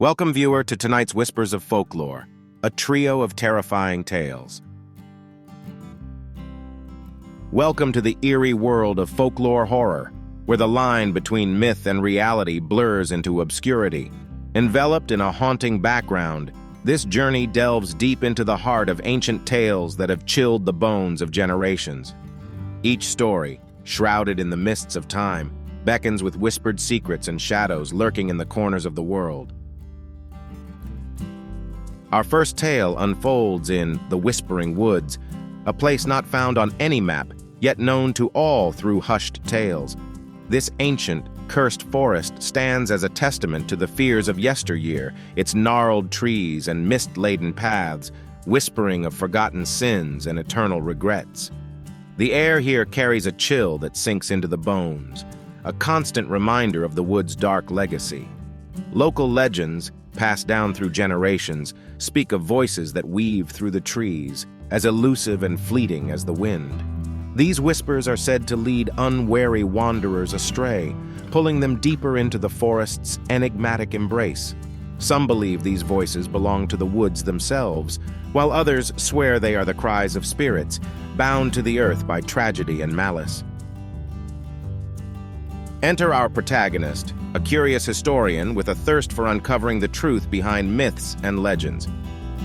Welcome, viewer, to tonight's Whispers of Folklore, a trio of terrifying tales. Welcome to the eerie world of folklore horror, where the line between myth and reality blurs into obscurity. Enveloped in a haunting background, this journey delves deep into the heart of ancient tales that have chilled the bones of generations. Each story, shrouded in the mists of time, beckons with whispered secrets and shadows lurking in the corners of the world. Our first tale unfolds in the Whispering Woods, a place not found on any map, yet known to all through hushed tales. This ancient, cursed forest stands as a testament to the fears of yesteryear, its gnarled trees and mist-laden paths, whispering of forgotten sins and eternal regrets. The air here carries a chill that sinks into the bones, a constant reminder of the wood's dark legacy. Local legends, passed down through generations, speak of voices that weave through the trees, as elusive and fleeting as the wind. These whispers are said to lead unwary wanderers astray, pulling them deeper into the forest's enigmatic embrace. Some believe these voices belong to the woods themselves, while others swear they are the cries of spirits, bound to the earth by tragedy and malice. Enter our protagonist, a curious historian with a thirst for uncovering the truth behind myths and legends.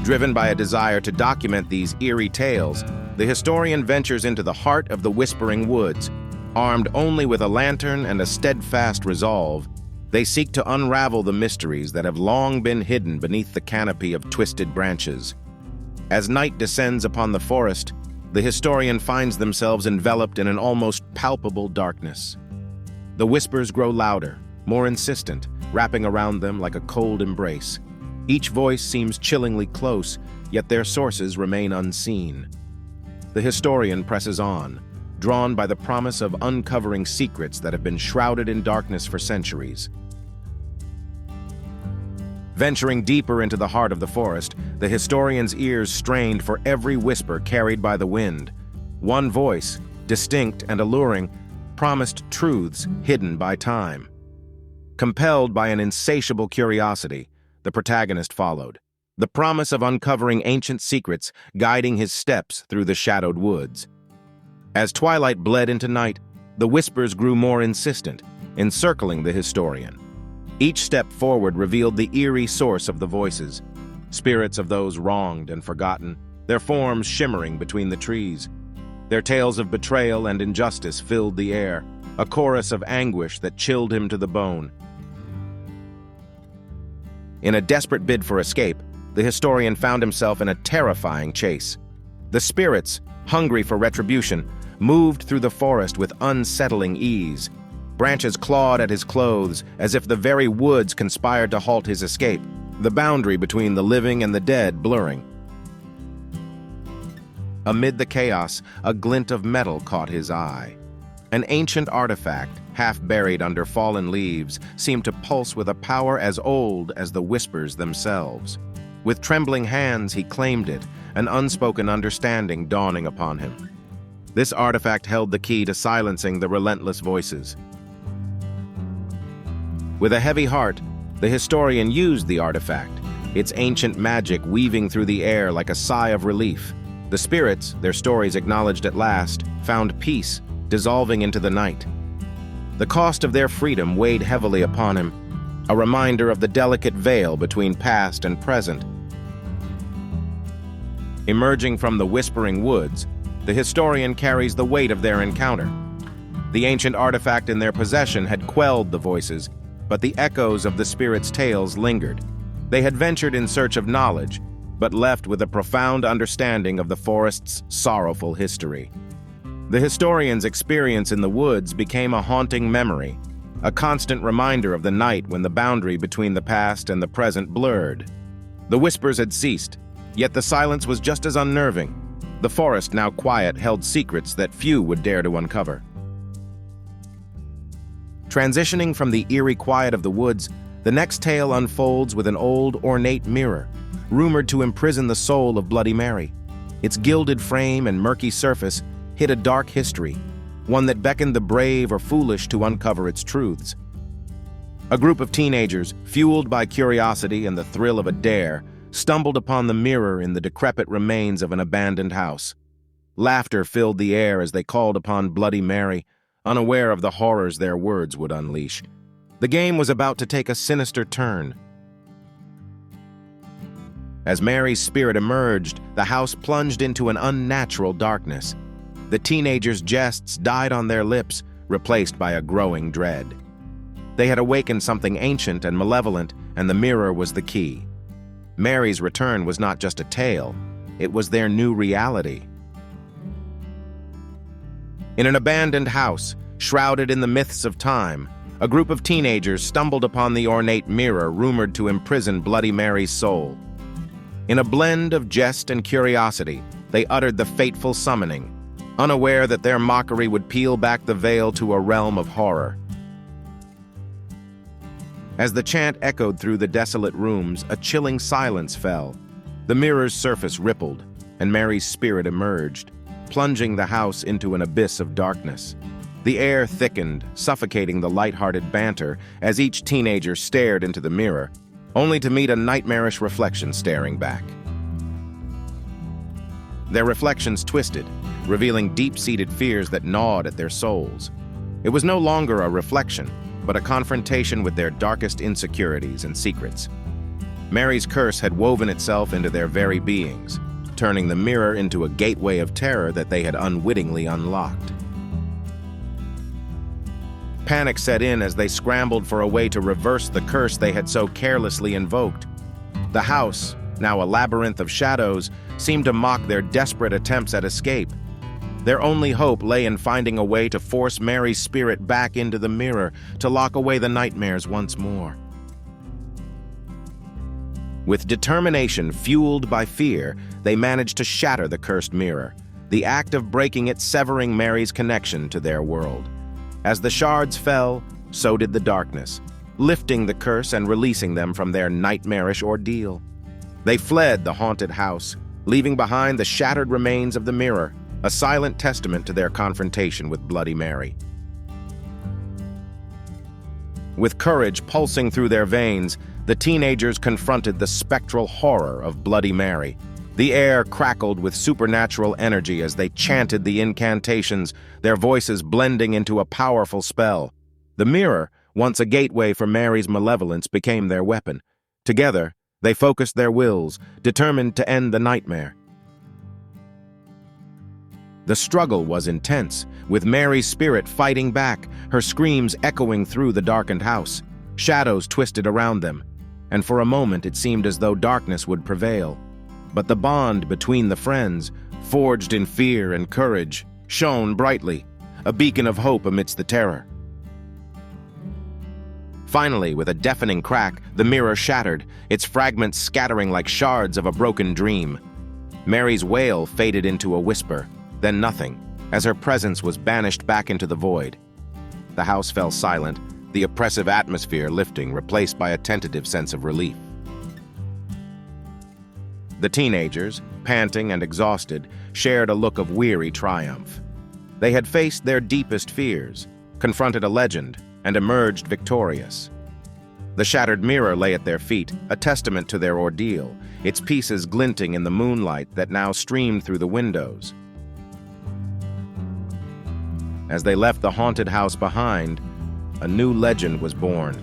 Driven by a desire to document these eerie tales, the historian ventures into the heart of the Whispering Woods. Armed only with a lantern and a steadfast resolve, they seek to unravel the mysteries that have long been hidden beneath the canopy of twisted branches. As night descends upon the forest, the historian finds themselves enveloped in an almost palpable darkness. The whispers grow louder, more insistent, wrapping around them like a cold embrace. Each voice seems chillingly close, yet their sources remain unseen. The historian presses on, drawn by the promise of uncovering secrets that have been shrouded in darkness for centuries. Venturing deeper into the heart of the forest, the historian's ears strained for every whisper carried by the wind. One voice, distinct and alluring, promised truths hidden by time. Compelled by an insatiable curiosity, the protagonist followed, the promise of uncovering ancient secrets guiding his steps through the shadowed woods. As twilight bled into night, the whispers grew more insistent, encircling the historian. Each step forward revealed the eerie source of the voices, spirits of those wronged and forgotten, their forms shimmering between the trees. Their tales of betrayal and injustice filled the air, a chorus of anguish that chilled him to the bone. In a desperate bid for escape, the historian found himself in a terrifying chase. The spirits, hungry for retribution, moved through the forest with unsettling ease. Branches clawed at his clothes as if the very woods conspired to halt his escape, the boundary between the living and the dead blurring. Amid the chaos, a glint of metal caught his eye. An ancient artifact, half buried under fallen leaves, seemed to pulse with a power as old as the whispers themselves. With trembling hands, he claimed it, an unspoken understanding dawning upon him. This artifact held the key to silencing the relentless voices. With a heavy heart, the historian used the artifact, its ancient magic weaving through the air like a sigh of relief. The spirits, their stories acknowledged at last, found peace, dissolving into the night. The cost of their freedom weighed heavily upon him, a reminder of the delicate veil between past and present. Emerging from the Whispering Woods, the historian carries the weight of their encounter. The ancient artifact in their possession had quelled the voices, but the echoes of the spirits' tales lingered. They had ventured in search of knowledge, but left with a profound understanding of the forest's sorrowful history. The historian's experience in the woods became a haunting memory, a constant reminder of the night when the boundary between the past and the present blurred. The whispers had ceased, yet the silence was just as unnerving. The forest, now quiet, held secrets that few would dare to uncover. Transitioning from the eerie quiet of the woods, the next tale unfolds with an old, ornate mirror, rumored to imprison the soul of Bloody Mary. Its gilded frame and murky surface hid a dark history, one that beckoned the brave or foolish to uncover its truths. A group of teenagers, fueled by curiosity and the thrill of a dare, stumbled upon the mirror in the decrepit remains of an abandoned house. Laughter filled the air as they called upon Bloody Mary, unaware of the horrors their words would unleash. The game was about to take a sinister turn. As Mary's spirit emerged, the house plunged into an unnatural darkness. The teenagers' jests died on their lips, replaced by a growing dread. They had awakened something ancient and malevolent, and the mirror was the key. Mary's return was not just a tale, it was their new reality. In an abandoned house, shrouded in the myths of time, a group of teenagers stumbled upon the ornate mirror rumored to imprison Bloody Mary's soul. In a blend of jest and curiosity, they uttered the fateful summoning, unaware that their mockery would peel back the veil to a realm of horror. As the chant echoed through the desolate rooms, a chilling silence fell. The mirror's surface rippled, and Mary's spirit emerged, plunging the house into an abyss of darkness. The air thickened, suffocating the light-hearted banter as each teenager stared into the mirror, only to meet a nightmarish reflection staring back. Their reflections twisted, revealing deep-seated fears that gnawed at their souls. It was no longer a reflection, but a confrontation with their darkest insecurities and secrets. Mary's curse had woven itself into their very beings, turning the mirror into a gateway of terror that they had unwittingly unlocked. Panic set in as they scrambled for a way to reverse the curse they had so carelessly invoked. The house, now a labyrinth of shadows, seemed to mock their desperate attempts at escape. Their only hope lay in finding a way to force Mary's spirit back into the mirror, to lock away the nightmares once more. With determination fueled by fear, they managed to shatter the cursed mirror, the act of breaking it severing Mary's connection to their world. As the shards fell, so did the darkness, lifting the curse and releasing them from their nightmarish ordeal. They fled the haunted house, leaving behind the shattered remains of the mirror, a silent testament to their confrontation with Bloody Mary. With courage pulsing through their veins, the teenagers confronted the spectral horror of Bloody Mary. The air crackled with supernatural energy as they chanted the incantations, their voices blending into a powerful spell. The mirror, once a gateway for Mary's malevolence, became their weapon. Together, they focused their wills, determined to end the nightmare. The struggle was intense, with Mary's spirit fighting back, her screams echoing through the darkened house. Shadows twisted around them, and for a moment it seemed as though darkness would prevail. But the bond between the friends, forged in fear and courage, shone brightly, a beacon of hope amidst the terror. Finally, with a deafening crack, the mirror shattered, its fragments scattering like shards of a broken dream. Mary's wail faded into a whisper, then nothing, as her presence was banished back into the void. The house fell silent, the oppressive atmosphere lifting, replaced by a tentative sense of relief. The teenagers, panting and exhausted, shared a look of weary triumph. They had faced their deepest fears, confronted a legend, and emerged victorious. The shattered mirror lay at their feet, a testament to their ordeal, its pieces glinting in the moonlight that now streamed through the windows. As they left the haunted house behind, a new legend was born.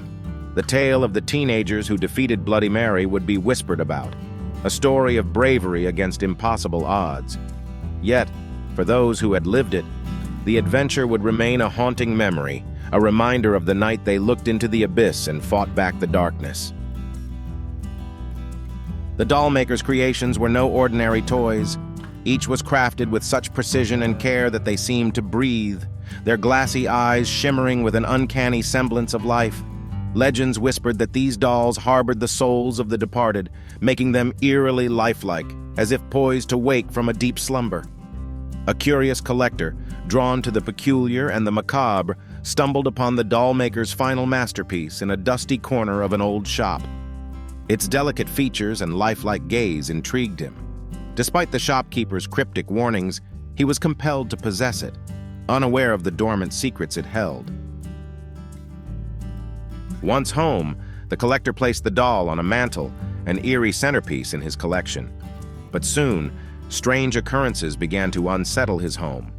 The tale of the teenagers who defeated Bloody Mary would be whispered about, a story of bravery against impossible odds. Yet, for those who had lived it, the adventure would remain a haunting memory, a reminder of the night they looked into the abyss and fought back the darkness. The dollmaker's creations were no ordinary toys. Each was crafted with such precision and care that they seemed to breathe, their glassy eyes shimmering with an uncanny semblance of life. Legends whispered that these dolls harbored the souls of the departed, making them eerily lifelike, as if poised to wake from a deep slumber. A curious collector, drawn to the peculiar and the macabre, stumbled upon the dollmaker's final masterpiece in a dusty corner of an old shop. Its delicate features and lifelike gaze intrigued him. Despite the shopkeeper's cryptic warnings, he was compelled to possess it, unaware of the dormant secrets it held. Once home, the collector placed the doll on a mantle, an eerie centerpiece in his collection. But soon, strange occurrences began to unsettle his home.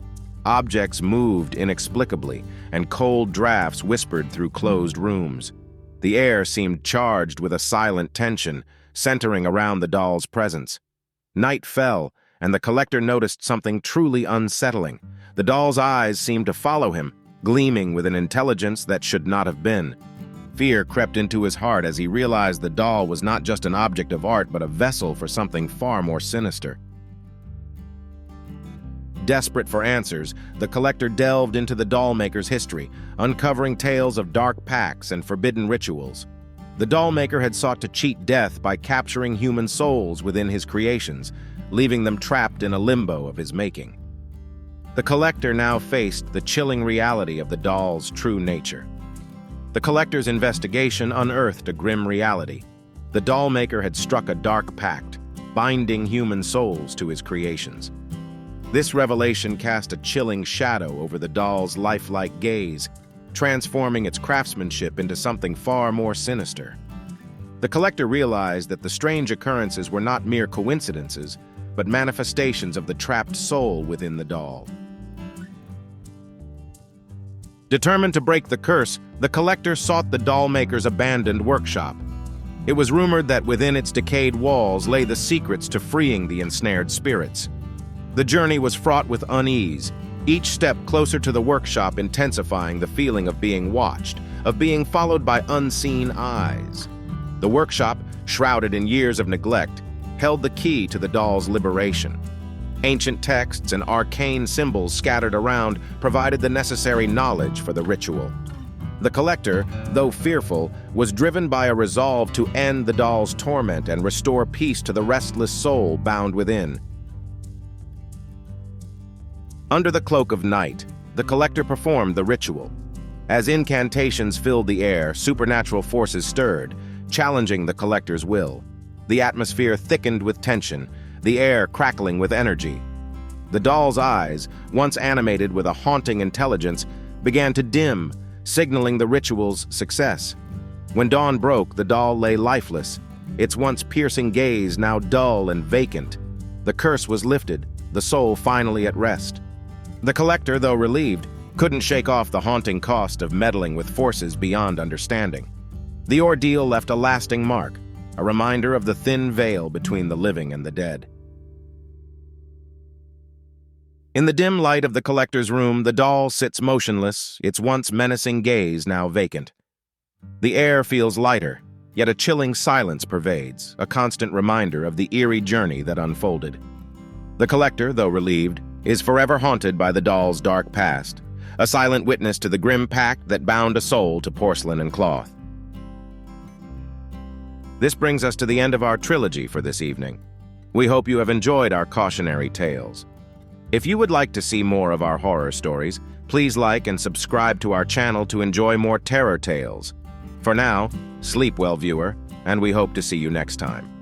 Objects moved inexplicably, and cold drafts whispered through closed rooms. The air seemed charged with a silent tension, centering around the doll's presence. Night fell, and the collector noticed something truly unsettling. The doll's eyes seemed to follow him, gleaming with an intelligence that should not have been. Fear crept into his heart as he realized the doll was not just an object of art, but a vessel for something far more sinister. Desperate for answers, the collector delved into the doll maker's history, uncovering tales of dark pacts and forbidden rituals. The doll maker had sought to cheat death by capturing human souls within his creations, leaving them trapped in a limbo of his making. The collector now faced the chilling reality of the doll's true nature. The collector's investigation unearthed a grim reality. The doll maker had struck a dark pact, binding human souls to his creations. This revelation cast a chilling shadow over the doll's lifelike gaze, transforming its craftsmanship into something far more sinister. The collector realized that the strange occurrences were not mere coincidences, but manifestations of the trapped soul within the doll. Determined to break the curse, the collector sought the doll maker's abandoned workshop. It was rumored that within its decayed walls lay the secrets to freeing the ensnared spirits. The journey was fraught with unease, each step closer to the workshop intensifying the feeling of being watched, of being followed by unseen eyes. The workshop, shrouded in years of neglect, held the key to the doll's liberation. Ancient texts and arcane symbols scattered around provided the necessary knowledge for the ritual. The collector, though fearful, was driven by a resolve to end the doll's torment and restore peace to the restless soul bound within. Under the cloak of night, the collector performed the ritual. As incantations filled the air, supernatural forces stirred, challenging the collector's will. The atmosphere thickened with tension, the air crackling with energy. The doll's eyes, once animated with a haunting intelligence, began to dim, signaling the ritual's success. When dawn broke, the doll lay lifeless, its once piercing gaze now dull and vacant. The curse was lifted, the soul finally at rest. The collector, though relieved, couldn't shake off the haunting cost of meddling with forces beyond understanding. The ordeal left a lasting mark, a reminder of the thin veil between the living and the dead. In the dim light of the collector's room, the doll sits motionless, its once menacing gaze now vacant. The air feels lighter, yet a chilling silence pervades, a constant reminder of the eerie journey that unfolded. The collector, though relieved, is forever haunted by the doll's dark past, a silent witness to the grim pact that bound a soul to porcelain and cloth. This brings us to the end of our trilogy for this evening. We hope you have enjoyed our cautionary tales. If you would like to see more of our horror stories, please like and subscribe to our channel to enjoy more terror tales. For now, sleep well, viewer, and we hope to see you next time.